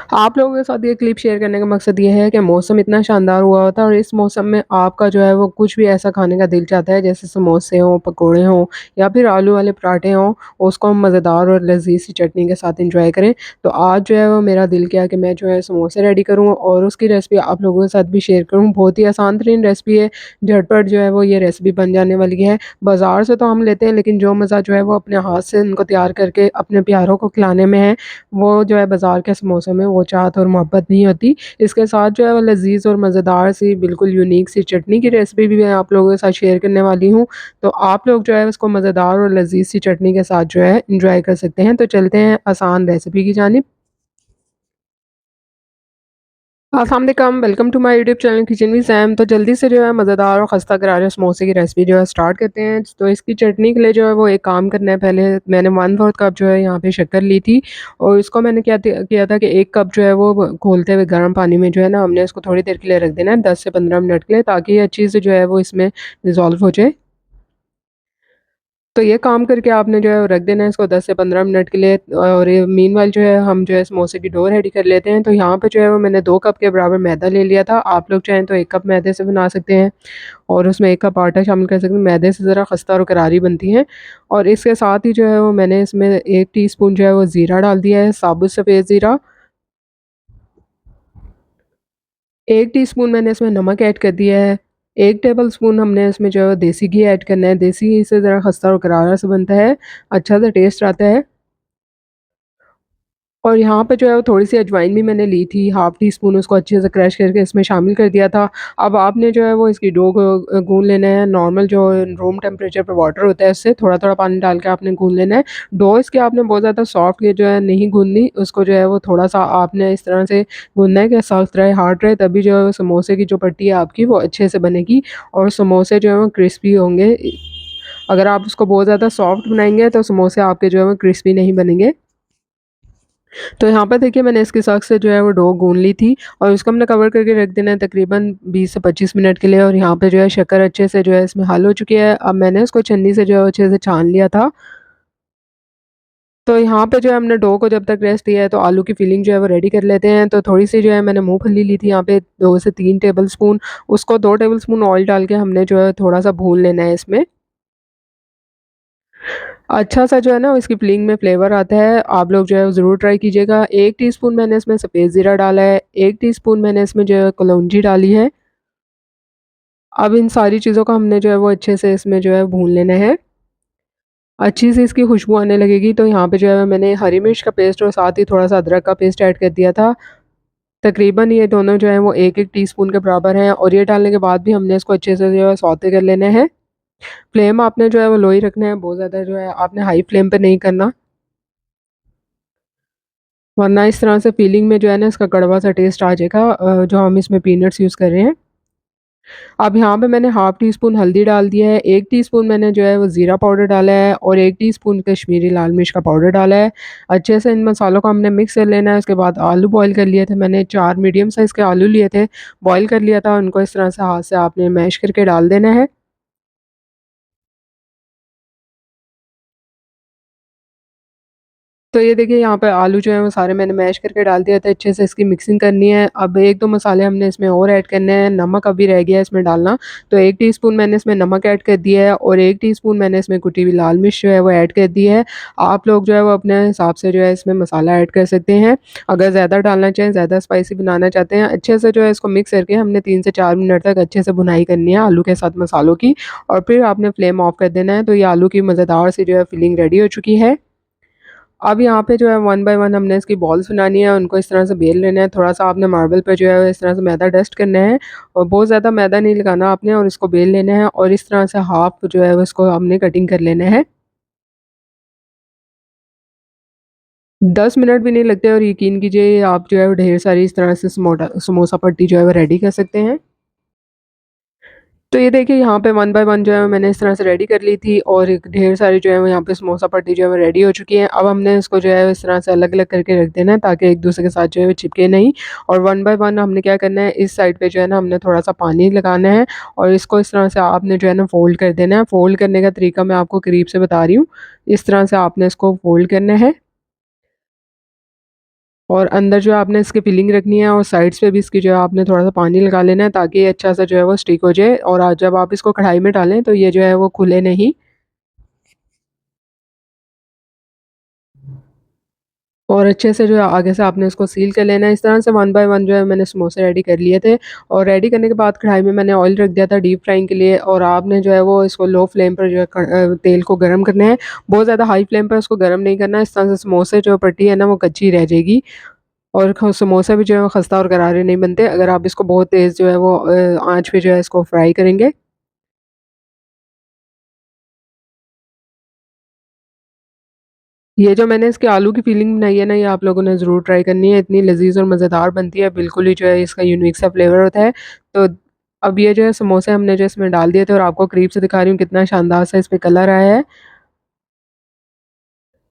आप लोगों के साथ ये क्लिप शेयर करने का मकसद ये है कि मौसम इतना शानदार हुआ होता है और इस मौसम में आपका जो है वो कुछ भी ऐसा खाने का दिल चाहता है जैसे समोसे हों, पकोड़े हों या फिर आलू वाले पराठे हों, उसको हम मज़ेदार और लज़ीज़ सी चटनी के साथ एंजॉय करें। तो आज जो है वो मेरा दिल किया कि मैं जो है समोसे रेडी करूँ और उसकी रेसिपी आप लोगों के साथ भी शेयर करूँ। बहुत ही आसान तरीन रेसिपी है, झटपट जो है वो ये रेसिपी बन जाने वाली है। बाज़ार से तो हम लेते हैं लेकिन जो मज़ा जो है वो अपने हाथ से उनको तैयार करके अपने प्यारों को खिलाने में है, वो जो है बाज़ार के समोसों में वो चाहत और मोहब्बत नहीं होती। इसके साथ जो है वो लज़ीज़ और मज़ेदार सी बिल्कुल यूनिक सी चटनी की रेसिपी भी मैं आप लोगों के साथ शेयर करने वाली हूँ। तो आप लोग जो है उसको मज़ेदार और लज़ीज़ सी चटनी के साथ जो है एन्जॉय कर सकते हैं। तो चलते हैं आसान रेसिपी की जानिब। अस्सलाम वालेकुम, welcome to my YouTube channel kitchen with Sam. तो जल्दी से जो है मज़ेदार और खस्ता करारे समोसे की रेसिपी जो है स्टार्ट करते हैं। तो इसकी चटनी के लिए जो है वो एक काम करना है, पहले मैंने 1/4 कप जो है यहाँ पे शक्कर ली थी और इसको मैंने किया था कि 1 कप जो है वो खौलते हुए गर्म पानी में जो है ना हमने इसको थोड़ी देर के लिए रख देना है, 10 से 15 मिनट के लिए, ताकि ये अच्छी से जो है वो इसमें डिज़ोल्व हो जाए। तो ये काम करके आपने जो है रख देना है इसको 10 से 15 मिनट के लिए, और ये मीनवाइल जो है हम जो है समोसे की डो रेडी कर लेते हैं। तो यहाँ पे जो है वो मैंने 2 कप के बराबर मैदा ले लिया था। आप लोग चाहें तो 1 कप मैदे से बना सकते हैं और उसमें 1 कप आटा शामिल कर सकते हैं। मैदे से ज़रा खस्ता और करारी बनती है। और इसके साथ ही जो है वो मैंने इसमें 1 टीस्पून जो है वो ज़ीरा डाल दिया है, साबुत सफ़ेद ज़ीरा। 1 टीस्पून मैंने इसमें नमक ऐड कर दिया है। 1 टेबलस्पून हमने इसमें जो है देसी घी ऐड करना है। देसी घी से ज़रा खस्ता और करारा सा बनता है, अच्छा सा टेस्ट आता है। और यहाँ पे जो है वो थोड़ी-सी अजवाइन भी मैंने ली थी, हाफ़ टी स्पून, उसको अच्छे से क्रश करके इसमें शामिल कर दिया था। अब आपने जो है वो इसकी डो को गूँध लेना है, नॉर्मल जो रूम टेम्परेचर पे वाटर होता है उससे थोड़ा-थोड़ा पानी डाल के आपने गूँध लेना है। डो इसकी आपने बहुत ज़्यादा सॉफ्ट ये जो है नहीं गूँधनी, उसको जो है वो थोड़ा-सा आपने इस तरह से गूँधना है कि सॉफ्ट रहे, हार्ड रहे, तभी जो है वो समोसे की जो पट्टी है आपकी वो अच्छे से बनेगी और समोसे जो है वो क्रिस्पी होंगे। अगर आप उसको बहुत ज़्यादा सॉफ्ट बनाएँगे तो समोसे आपके जो है वो क्रिस्पी नहीं बनेंगे। तो यहाँ पर देखिए मैंने इसके साथ से जो है वो डो गूँध ली थी और उसको हमने कवर करके रख देना है तकरीबन 20 से 25 मिनट के लिए, और यहाँ पे जो है शक्कर अच्छे से जो है इसमें हल हो चुकी है। अब मैंने इसको छन्नी से जो है अच्छे से छान लिया था। तो यहाँ पे जो है हमने डो को जब तक रेस्ट दिया है तो आलू की फिलिंग जो है वो रेडी कर लेते हैं। तो थोड़ी-सी जो है मैंने मूँगफली ली थी यहाँ पे 2 से 3 टेबलस्पून, उसको 2 टेबलस्पून ऑयल डाल के हमने जो है थोड़ा-सा भून लेना है इसमें। अच्छा-सा जो है ना इसकी फिलिंग में फ्लेवर आता है, आप लोग जो है वो ज़रूर ट्राई कीजिएगा। 1 टीस्पून मैंने इसमें सफ़ेद ज़ीरा डाला है, 1 टीस्पून मैंने इसमें जो है कलौंजी डाली है। अब इन सारी चीज़ों को हमने जो है वो अच्छे से इसमें जो है भून लेना है। अच्छी सी इसकी खुशबू आने लगेगी तो यहाँ पे जो है मैंने हरी मिर्च का पेस्ट और साथ ही थोड़ा-सा अदरक का पेस्ट ऐड कर दिया था। तकरीबन ये दोनों जो हैं वो 1-1 टीस्पून के बराबर हैं और ये डालने के बाद भी हमने इसको अच्छे से जो है सौते कर लेना है। फ्लेम आपने जो है वो लो ही रखना है, बहुत ज़्यादा जो है आपने हाई फ्लेम पे नहीं करना। वरना इस तरह से फीलिंग में जो है ना इसका कड़वा-सा टेस्ट आ जाएगा, जो हम इसमें पीनट्स यूज़ कर रहे हैं। अब यहाँ पे मैंने हाफ़ टी स्पून हल्दी डाल दिया है, 1 टीस्पून मैंने जो है वो ज़ीरा पाउडर डाला है और 1 टीस्पून कश्मीरी लाल मिर्च का पाउडर डाला है। अच्छे से इन मसालों को हमने मिक्स कर लेना है, उसके बाद आलू बॉयल कर लिए थे मैंने, 4 मीडियम साइज़ के आलू लिए थे, बॉयल कर लिया था, उनको इस तरह से हाथ से आपने मैश करके डाल देना है। तो ये देखिए यहाँ पे आलू जो है वो सारे मैंने मैश करके डाल दिया था, अच्छे से इसकी मिक्सिंग करनी है। अब 1-2 मसाले हमने इसमें और ऐड करने हैं, नमक अभी रह गया है इसमें डालना। तो 1 टीस्पून मैंने इसमें नमक ऐड कर दिया है और 1 टीस्पून मैंने इसमें कुटी हुई लाल मिर्च जो है वो ऐड कर दी है। आप लोग जो है वो अपने हिसाब से जो है इसमें मसाला ऐड कर सकते हैं। अगर ज़्यादा डालना चाहें, ज़्यादा स्पाइसी बनाना चाहते हैं, अच्छे से जो है इसको मिक्स करके हमने 3 से 4 मिनट तक अच्छे से भुनाई करनी है आलू के साथ मसालों की, और फिर आपने फ्लेम ऑफ कर देना है। तो ये आलू की मज़ेदार सी जो है फिलिंग रेडी हो चुकी है। अब यहाँ पे जो है वन बाय वन हमने इसकी बॉल्स बनानी है, उनको इस तरह से बेल लेना है, थोड़ा-सा आपने मार्बल पे जो है इस तरह से मैदा डस्ट करना है और बहुत ज़्यादा मैदा नहीं लगाना आपने, और इसको बेल लेना है और इस तरह से हाफ़ जो है वो इसको हमने कटिंग कर लेना है। 10 मिनट भी नहीं लगते और यकीन कीजिए आप जो है वो ढेर सारी इस तरह से समोसा पट्टी जो है वो रेडी कर सकते हैं। तो ये देखिए यहाँ पे वन बाय वन जो है मैंने इस तरह से रेडी कर ली थी और एक ढेर सारी जो है वो यहाँ पे समोसा पट्टी जो है वो रेडी हो चुकी है। अब हमने इसको जो है इस तरह से अलग-अलग करके रख देना है ताकि एक दूसरे के साथ जो है वो चिपके नहीं, और वन बाय वन हमने क्या करना है, इस साइड पे जो है ना हमने थोड़ा-सा पानी लगाना है और इसको इस तरह से आपने जो है ना फ़ोल्ड कर देना है। फ़ोल्ड करने का तरीका मैं आपको करीब से बता रही हूँ। इस तरह से आपने इसको फ़ोल्ड करना है और अंदर जो है आपने इसकी फिलिंग रखनी है और साइड्स पे भी इसकी जो है आपने थोड़ा-सा पानी लगा लेना है ताकि ये अच्छा सा जो है वो स्टिक हो जाए और जब आप इसको कढ़ाई में डालें तो ये जो है वो खुले नहीं। और अच्छे से जो है आगे से आपने इसको सील कर लेना है। इस तरह से वन बाय वन जो है मैंने समोसे रेडी कर लिए थे और रेडी करने के बाद कढ़ाई में मैंने ऑयल रख दिया था डीप फ्राइंग के लिए और आपने जो है वो इसको लो फ्लेम पर जो है तेल को गरम करना है। बहुत ज़्यादा हाई फ्लेम पर उसको गरम नहीं करना है, इस तरह से समोसे जो पट्टी है ना वो कच्ची रह जाएगी और ख समोसे भी जो है वो खस्ता और करारे नहीं बनते अगर आप इसको बहुत तेज़ जो है वो आँच पे जो है इसको फ्राई करेंगे। ये जो मैंने इसके आलू की फिलिंग बनाई है ना, ये आप लोगों ने ज़रूर ट्राई करनी है, इतनी लज़ीज़ और मज़ेदार बनती है, बिल्कुल ही जो है इसका यूनिक सा फ्लेवर होता है। तो अब ये जो है समोसे हमने जो इसमें डाल दिए थे और आपको करीब से दिखा रही हूँ कितना शानदार सा इस पे कलर आया है।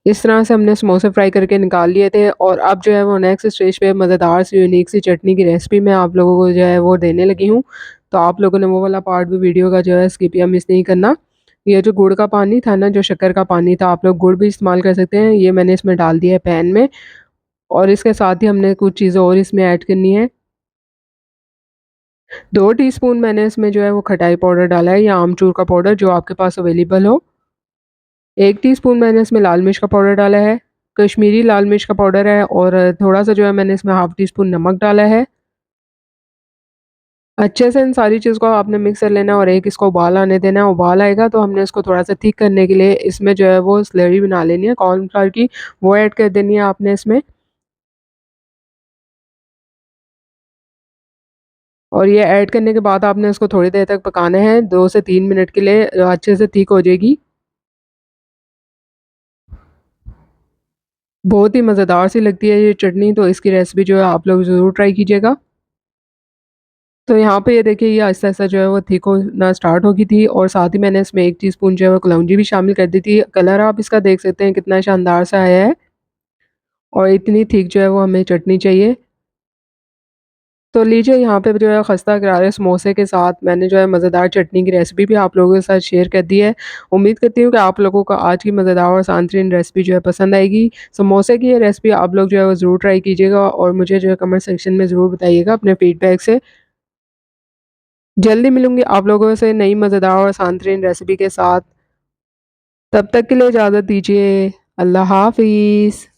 इस तरह से हमने समोसे फ्राई करके निकाल लिए थे और अब जो है वो नेक्स्ट स्टेज पे मज़ेदार सी यूनिक सी चटनी की रेसिपी मैं आप लोगों को जो है वो देने लगी हूँ। तो आप लोगों ने वो वाला पार्ट भी वीडियो का जो है स्किप या मिस नहीं करना। ये जो गुड़ का पानी था ना, जो शक्कर का पानी था, आप लोग गुड़ भी इस्तेमाल कर सकते हैं। ये मैंने इसमें डाल दिया है पैन में और इसके साथ ही हमने कुछ चीज़ें और इसमें ऐड करनी है। 2 टीस्पून मैंने इसमें जो है वो खटाई पाउडर डाला है या आमचूर का पाउडर जो आपके पास अवेलेबल हो। 1 टीस्पून मैंने इसमें लाल मिर्च का पाउडर डाला है, कश्मीरी लाल मिर्च का पाउडर है और थोड़ा-सा जो है मैंने इसमें हाफ़ टी स्पून नमक डाला है। अच्छे से इन सारी चीज़ को आपने मिक्स कर लेना है और एक इसको उबाल आने देना है। उबाल आएगा तो हमने इसको थोड़ा-सा थिक करने के लिए इसमें जो है वो स्लरी बना लेनी है कॉर्नफ्लोर की, वो ऐड कर देनी है आपने इसमें। और ये ऐड करने के बाद आपने इसको थोड़ी देर तक पकाना है, 2 से 3 मिनट के लिए अच्छे से थिक हो जाएगी। बहुत ही मज़ेदार सी लगती है ये चटनी, तो इसकी रेसिपी जो है आप लोग ज़रूर ट्राई कीजिएगा। तो यहाँ पे ये देखिए ये आहिस्ता-आहिस्ता जो है वो थिक होना स्टार्ट हो गई थी और साथ ही मैंने इसमें 1 टीस्पून जो है वो कलौंजी भी शामिल कर दी थी। कलर आप इसका देख सकते हैं कितना शानदार सा आया है और इतनी थिक जो है वो हमें चटनी चाहिए। तो लीजिए यहाँ पे जो है खस्ता करारे समोसे के साथ मैंने जो है मज़ेदार चटनी की रेसिपी भी आप लोगों के साथ शेयर कर दी है। उम्मीद करती हूँ कि आप लोगों को आज की मज़ेदार और आसान-तरीन रेसिपी जो है पसंद आएगी। समोसे की ये रेसिपी आप लोग जो है वो ज़रूर ट्राई कीजिएगा और मुझे जो है कमेंट सेक्शन में ज़रूर बताइएगा अपने फीडबैक से। जल्दी मिलूँगी आप लोगों से नई मज़ेदार और आसान-तरीन रेसिपी के साथ। तब तक के लिए इजाज़त दीजिए। अल्लाह हाफ़िज़।